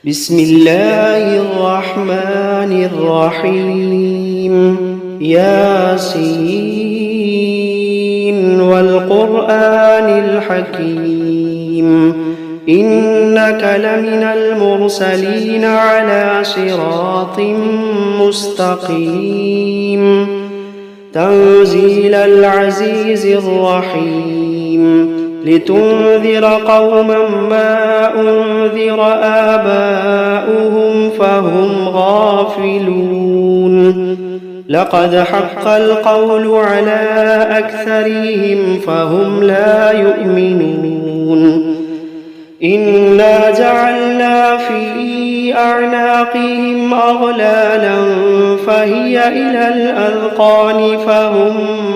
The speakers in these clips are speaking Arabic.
بسم الله الرحمن الرحيم ياسين والقرآن الحكيم إنك لمن المرسلين على صراط مستقيم تنزيل العزيز الرحيم لتنذر قوما ما أنذر آباؤهم فهم غافلون لقد حق القول على أكثرهم فهم لا يؤمنون إنا جعلنا في أعناقهم أغلالا فهي إلى الأذقان فهم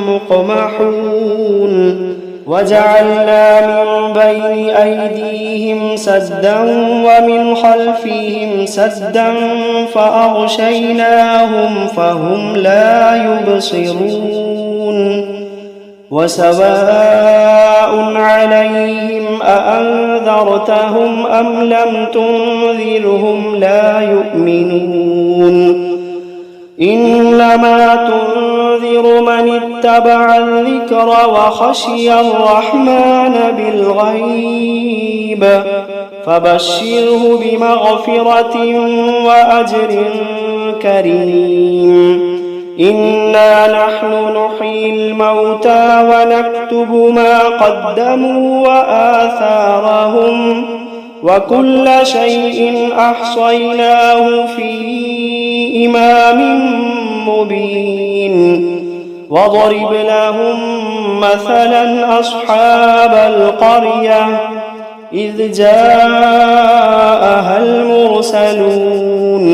مقمحون وجعلنا من بين أيديهم سدا ومن خلفهم سدا فأغشيناهم فهم لا يبصرون وسواء عليهم أأنذرتهم أم لم تنذرهم لا يؤمنون إنما تنذر من اتبع الذكر وخشي الرحمن بالغيب فبشره بمغفرة وأجر كريم إنا نحن نحيي الموتى ونكتب ما قدموا وآثارهم وكل شيء أحصيناه في إمام مبين واضرب لهم مثلا أصحاب القرية إذ جاءها المرسلون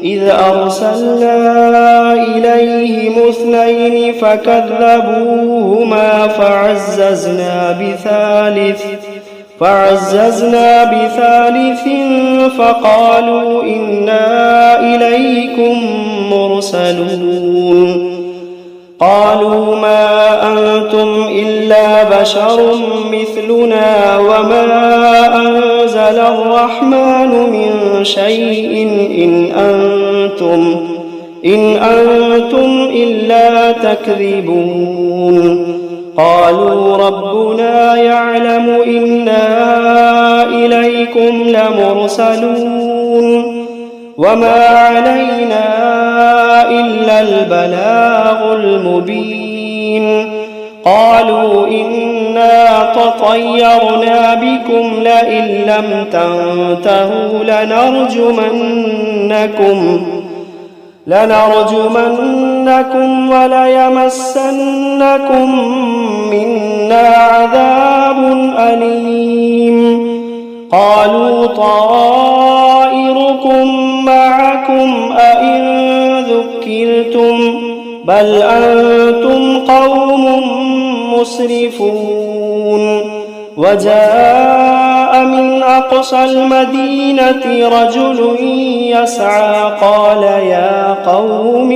إذ أرسلنا إليهم 2 فكذبوهما فعززنا بثالث فقالوا إنا إليكم مرسلون قالوا ما أنتم إلا بشر مثلنا وما أنزل الرحمن من شيء إن أنتم إلا تكذبون قالوا ربنا يعلم إنا إليكم لمرسلون وما علينا إلا البلاغ المبين قالوا إنا تطيرنا بكم لئن لم تنتهوا لنرجمنكم وليمسنكم منا عذاب أليم قالوا طائركم معكم أئن ذكرتم بل أنتم قوم مسرفون وجاء من أقصى المدينة رجل يسعى قال يا قوم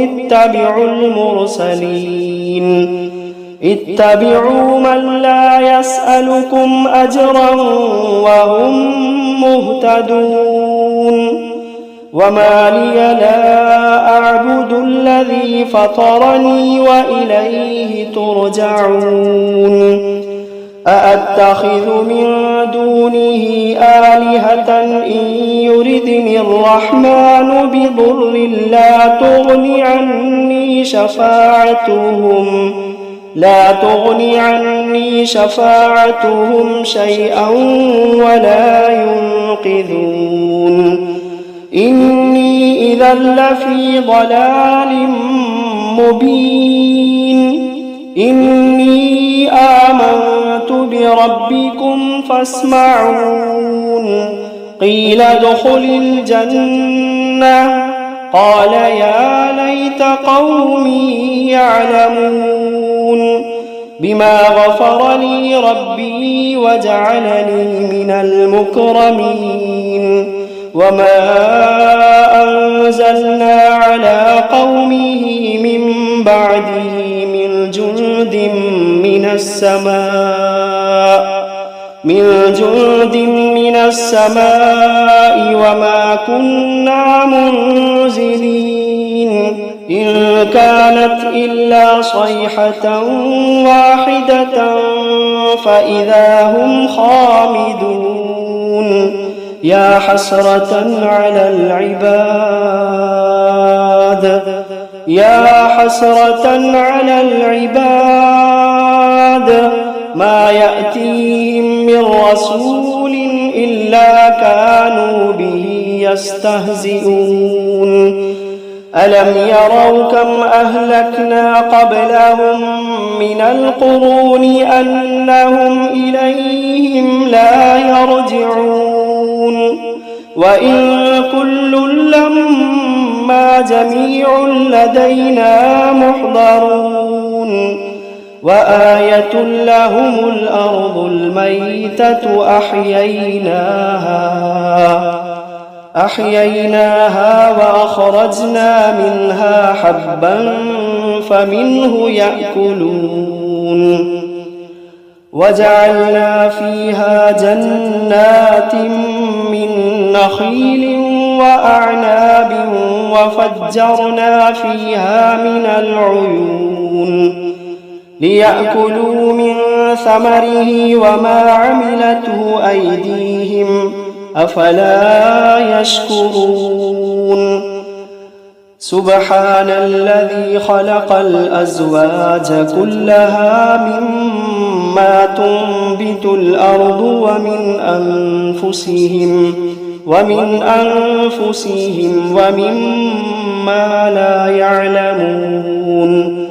اتبعوا من لا يسألكم أجرا وهم مهتدون وما لي لا أعبد الذي فطرني وإليه ترجعون أأتخذ من دونه آلهة إن يردني الرحمن بضر لا تغني عني شفاعتهم شيئا ولا ينقذون إني إذا لفي ضلال مبين إني آمنت بربكم فاسمعون قيل ادخل الجنة قال يا ليت قومي يعلمون بما غفر لي ربي وجعلني من المكرمين وما أنزلنا على قومه من بعده من جند من السماء من جند من السماء وما كنا منزلين إن كانت إلا صيحة واحدة فإذا هم خامدون يا حسرة على العباد يا حسرة على العباد ما يأتيهم من رسول إلا كانوا به يستهزئون ألم يروا كم أهلكنا قبلهم من القرون أنهم إليهم لا يرجعون وإن كل لما جميع لدينا محضرون وآية لهم الأرض الميتة أحييناها وأخرجنا منها حبا فمنه يأكلون وجعلنا فيها جنات من نخيل وأعناب وفجرنا فيها من العيون ليأكلوا من ثمره وما عملته أيديهم أفلا يشكرون سبحان الذي خلق الأزواج كلها مما تنبت الأرض ومن أنفسهم ومما لا يعلمون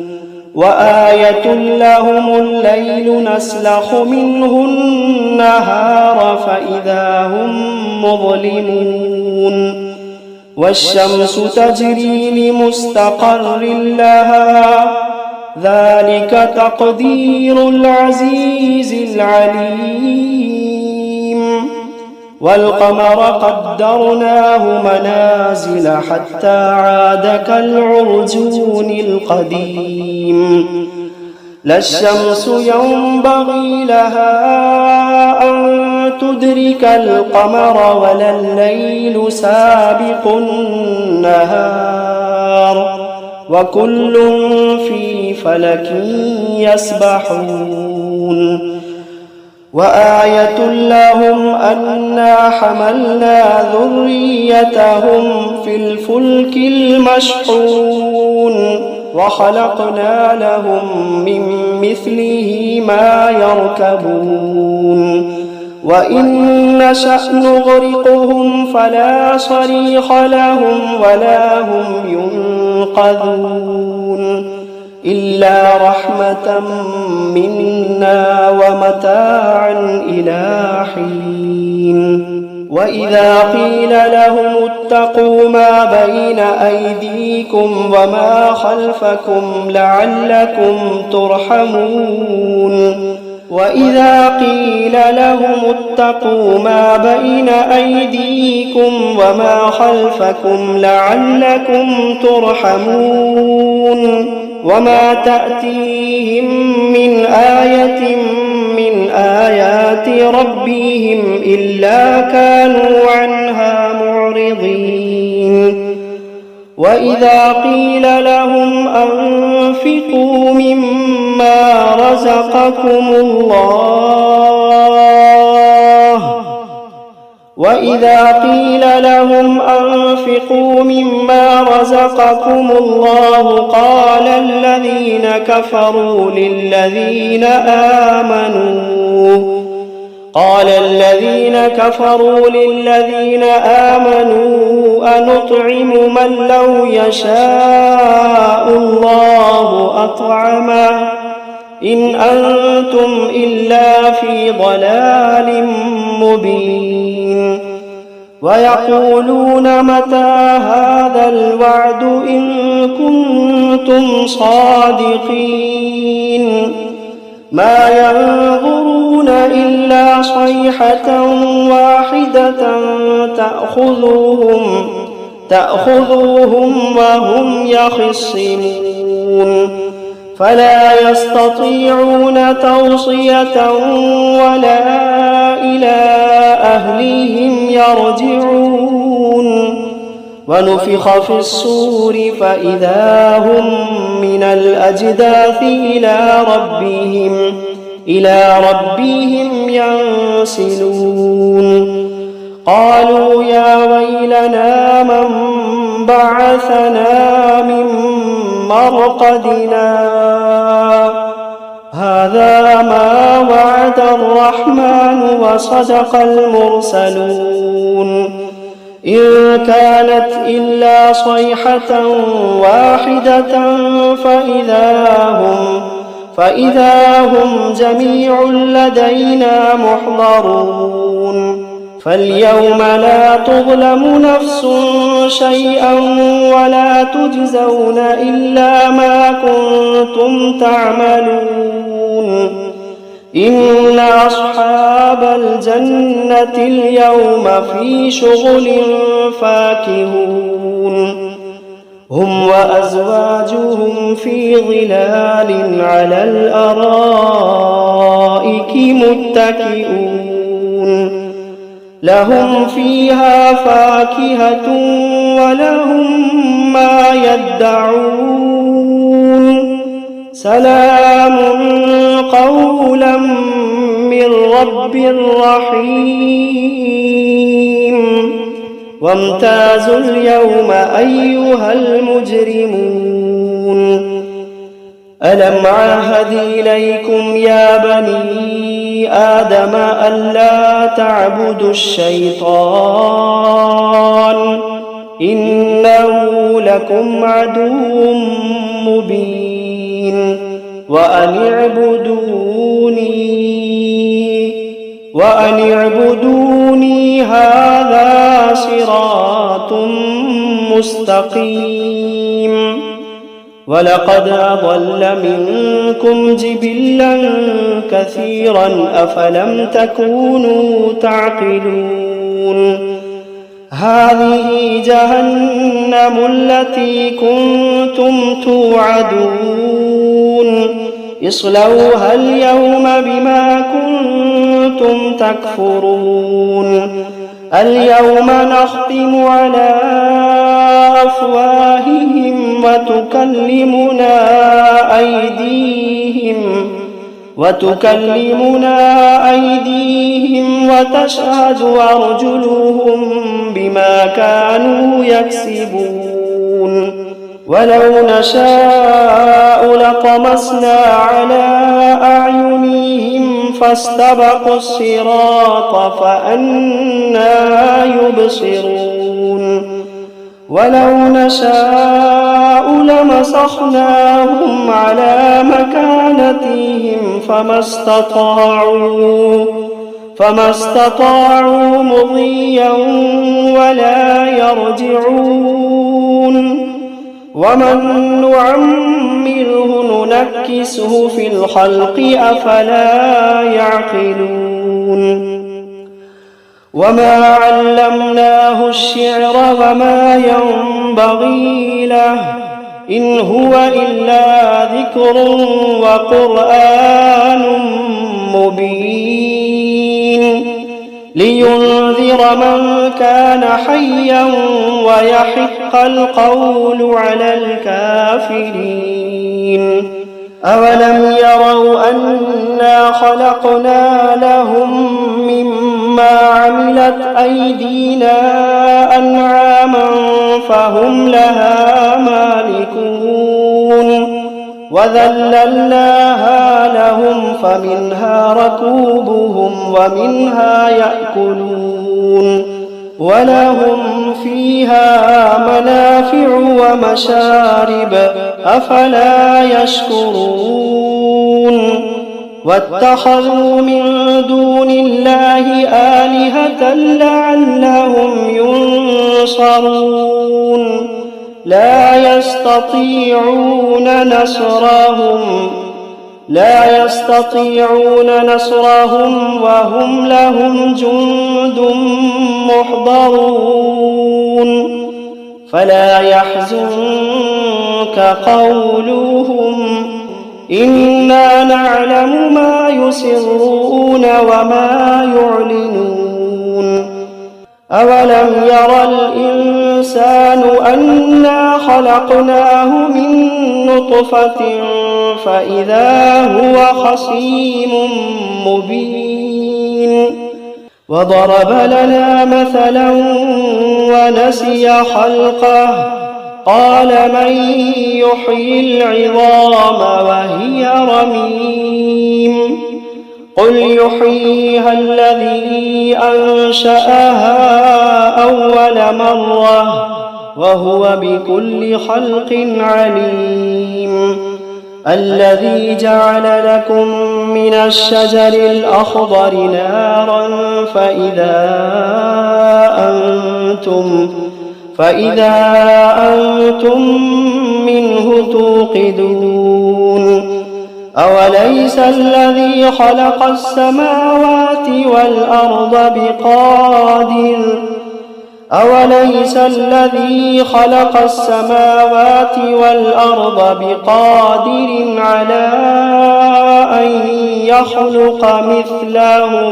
وآية لهم الليل نسلخ منه النهار فإذا هم مظلمون والشمس تجري لمستقر لها ذلك تقدير العزيز العليم والقمر قدرناه منازل حتى عاد كالعرجون القديم لا الشمس ينبغي لها أن تدرك القمر ولا الليل سابق النهار وكل في فلك يسبحون وآية لهم أنا حملنا ذريتهم في الفلك المشحون وخلقنا لهم من مثله ما يركبون وإن نشأ نغرقهم فلا صريخ لهم ولا هم ينقذون إلا رحمة منا ومتاعا إلى حين وإذا قيل لهم اتقوا ما بين أيديكم وما خلفكم لعلكم ترحمون وإذا قيل لهم اتقوا ما بين أيديكم وما خلفكم لعلكم ترحمون وما تأتيهم من آية من آيات ربهم إلا كانوا عنها معرضين وإذا قيل لهم أنفقوا مما رزقكم الله قال الذين كفروا للذين آمنوا أنطعم من لو يشاء الله أطعمه إن أنتم إلا في ضلال مبين ويقولون متى هذا الوعد إن كنتم صادقين ما ينظرون إلا صيحة واحدة تأخذوهم وهم يخصمون فلا يستطيعون توصية ولا إلى أهلهم يرجعون ونفخ في الصور فإذا هم من الأجداث إلى ربهم ينسلون قالوا يا ويلنا من بعثنا من مرقدنا هذا ما وعد الرحمن وصدق المرسلون إن كانت إلا صيحة واحدة فإذا هم جميع لدينا محضرون فاليوم لا تظلم نفس شيئا ولا تجزون إلا ما كنتم تعملون إن أصحاب الجنة اليوم في شغل فاكهون هم وأزواجهم في ظلال على الأرائك متكئون لهم فيها فاكهة ولهم ما يدعون سلام قولا من رب رحيم وامتازوا اليوم أيها المجرمون ألم عهد إليكم يا بني آدم ألا تعبدوا الشيطان إنه لكم عدو مبين وأن اعبدوني هذا صراط مستقيم ولقد أضل منكم جبلا كثيرا أفلم تكونوا تعقلون هذه جهنم التي كنتم توعدون اصلوها اليوم بما كنتم تكفرون اليوم نختم على أفواههم وتكلمنا أيديهم وتشهد أرجلهم بما كانوا يكسبون ولو نشاء لطمسنا على أعينهم فاستبقوا الصراط فأنى يبصرون ولو نشاء لمسخناهم على مكانتهم فما استطاعوا مضيا ولا يرجعون ومن نعمره ننكسه في الخلق أفلا يعقلون وما علمناه الشعر وما ينبغي له إن هو إلا ذكر وقرآن مبين لينذر من كان حيا ويحق القول على الكافرين أولم يروا أنا خلقنا لهم مما عملت أيدينا أنعاما فهم لها مالكون وذللناها لهم فمنها ركوبهم ومنها يأكلون ولهم فيها منافع ومشارب أفلا يشكرون واتخذوا من دون الله آلهة لعلهم ينصرون لا يستطيعون نصرهم وهم لهم جند محضرون فلا يحزنك قولهم إنا نعلم ما يسرون وما يعلنون أولم ير الإنسان أنا خلقناه من نطفة فإذا هو خصيم مبين وضرب لنا مثلا ونسي خلقه قال من يحيي العظام وهي رميم قل يحييها الذي أنشأها أول مرة وهو بكل خلق عليم الذي جعل لكم من الشجر الأخضر نارا فإذا أنتم منه توقدون أوليس الذي خلق السماوات والأرض بقادر على أن يخلق مثلهم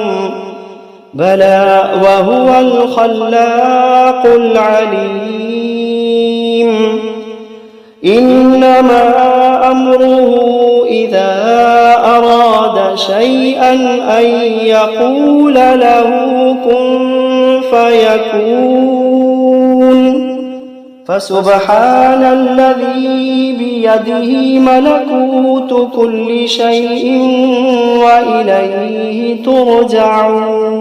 بلى وهو الخلاق العليم إنما أمره إذا أراد شيئا أن يقول له كن فيكون فسبحان الذي بيده ملكوت كل شيء وإليه ترجعون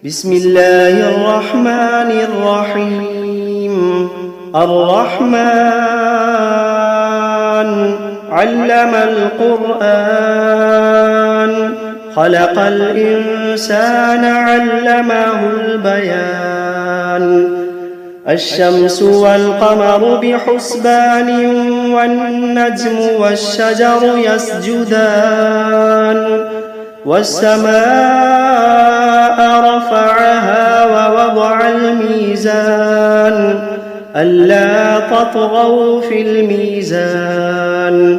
بسم الله الرحمن الرحيم الرحمن علم القرآن خلق الإنسان علمه البيان الشمس والقمر بحسبان والنجم والشجر يسجدان والسماء رفعها ووضع الميزان ألا تطغوا في الميزان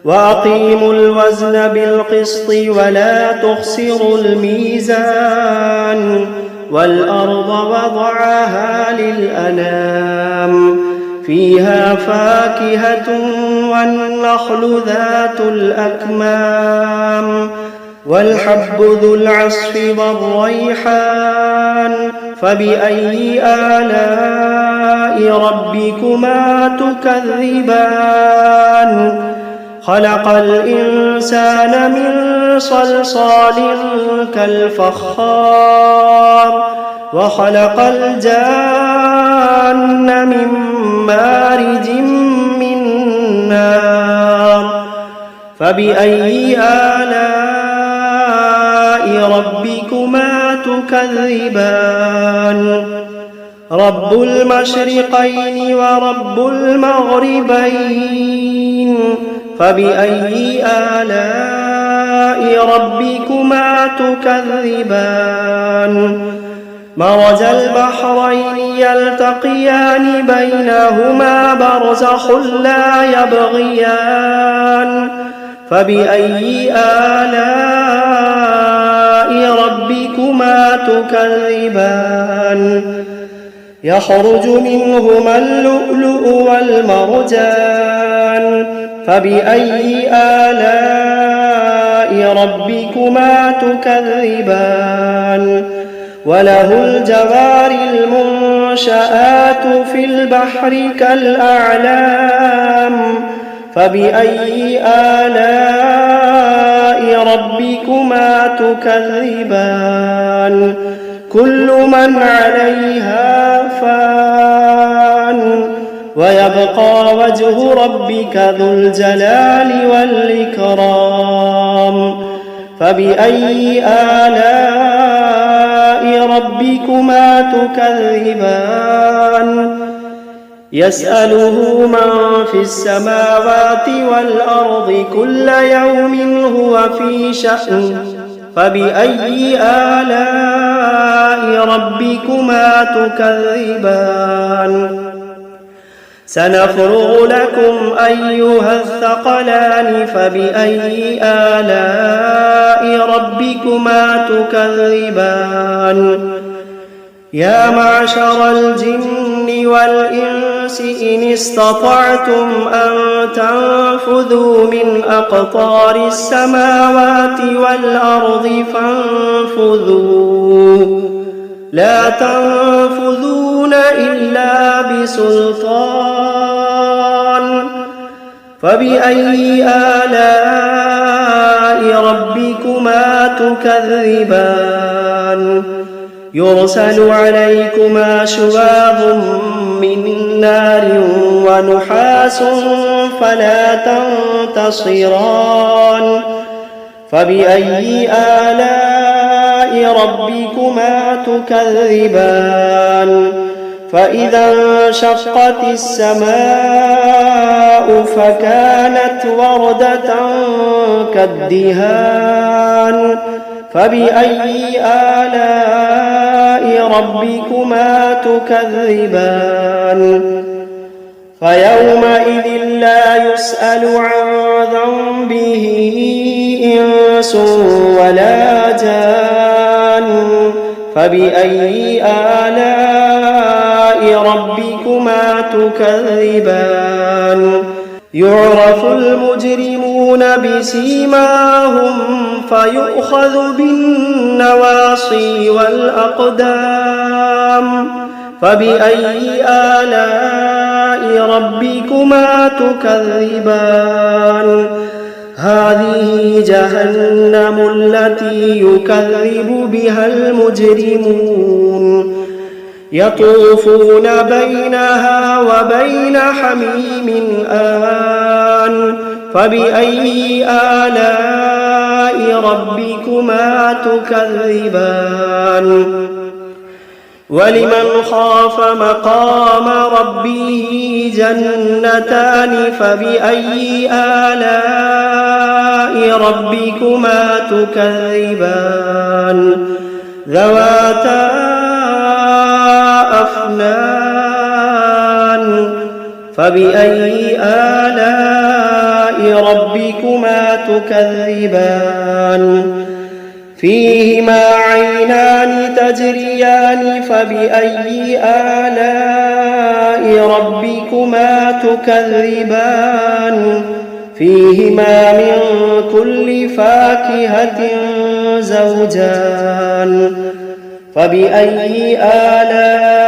وأقيموا الوزن بالقسط ولا تخسروا الميزان والأرض وضعها للأنام فيها فاكهة والنخل ذات الأكمام والحب ذو العصف والريحان فبأي آلاء ربكما تكذبان خلق الإنسان من صلصال كالفخار وخلق الجان من مارج من نار فبأي آلاء ربكما تكذبان رب المشرقين ورب المغربين فبأي آلاء ربكما تكذبان مرج البحرين يلتقيان بينهما برزخ لا يبغيان فبأي آلاء ربكما تكذبان يخرج منهما اللؤلؤ والمرجان فبأي آلاء ربكما تكذبان وله الجوار المنشآت في البحر كالأعلام فبأي آلاء ربكما تكذبان كل من عليها فان ويبقى وجه ربك ذو الجلال والإكرام فبأي آلاء ربكما تكذبان يسأله من في السماوات والأرض كل يوم هو في شأن فبأي آلاء ربكما تكذبان سنفرغ لكم أيها الثقلان فبأي آلاء ربكما تكذبان يا معشر الجن والإنس إن استطعتم أن تنفذوا من أقطار السماوات والأرض فانفذوا لا تنفذون إلا بسلطان فبأي آلاء ربكما تكذبان يرسل عليكما شواظ من نار ونحاس فلا تنتصران فبأي آلاء ربكما تكذبان فإذا انشقت السماء فكانت وردة كالدهان فبأي آلاء ربكما تكذبان فيومئذ لا يسأل عن ذنبه إنس ولا جان فبأي آلاء ربكما تكذبان يعرف المجرمون بسيماهم فيؤخذ بالنواصي والأقدام فبأي آلاء ربكما تكذبان هذه جهنم التي يكذب بها المجرمون يطوفون بينها وبين حميم آن فبأي آلاء ربكما تكذبان ولمن خاف مقام ربه جنتان فبأي آلاء ربكما تكذبان ذواتا أفنان فبأي آلاء ربكما تكذبان فيهما عينان تجريان فبأي آلاء ربكما تكذبان فيهما من كل فاكهة زوجان فبأي آلاء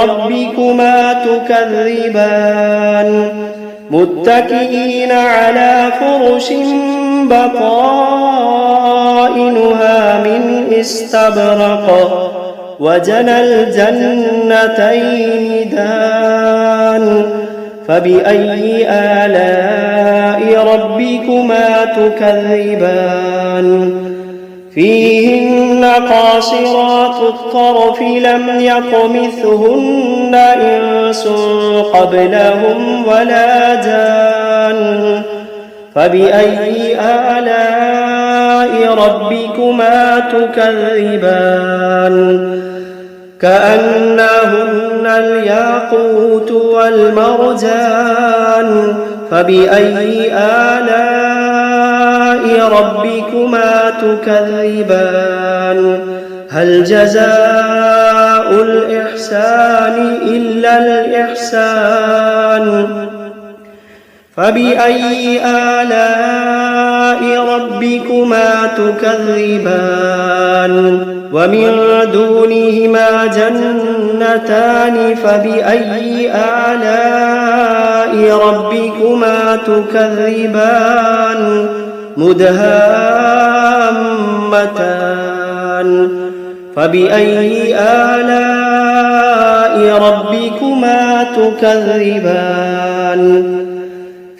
ربكما تكذبان متكئين على فرش بطائنها من استبرق وجنى الجنتين دان فبأي آلاء ربكما تكذبان فيهن قاصرات الطرف لم يطمثهن إنس قبلهم ولا جان فبأي آلاء ربكما تكذبان كأنهن الياقوت والمرجان فبأي آلاء ربكما تكذبان هل جزاء الإحسان إلا الإحسان فبأي آلاء ربكما تكذبان ومن دونهما جنتان فبأي آلاء ربكما تكذبان مدهامتان فبأي آلاء ربكما تكذبان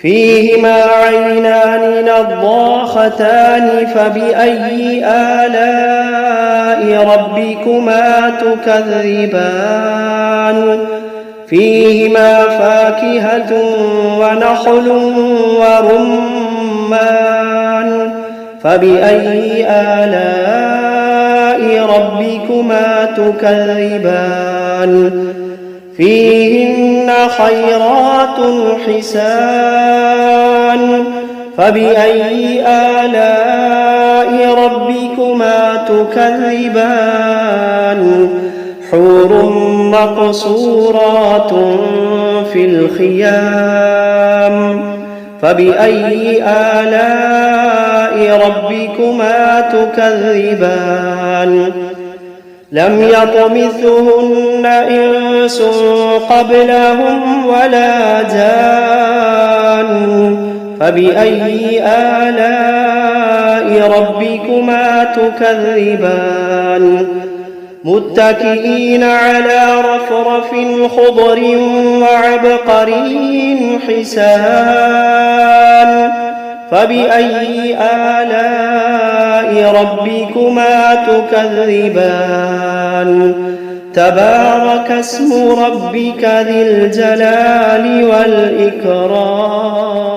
فيهما عينان نضاختان فبأي آلاء ربكما تكذبان فيهما فاكهة ونخل ورمان فبأي آلاء ربكما تكذبان فيهن خيرات حسان فبأي آلاء ربكما تكذبان حور مقصورات في الخيام فبأي آلاء ربكما تكذبان لم يطمثهن إنس قبلهم ولا جان فبأي آلاء ربكما تكذبان متكئين على رفرف خضر وعبقري حسان فبأي آلاء ربكما تكذبان تبارك اسم ربك ذي الجلال والإكرام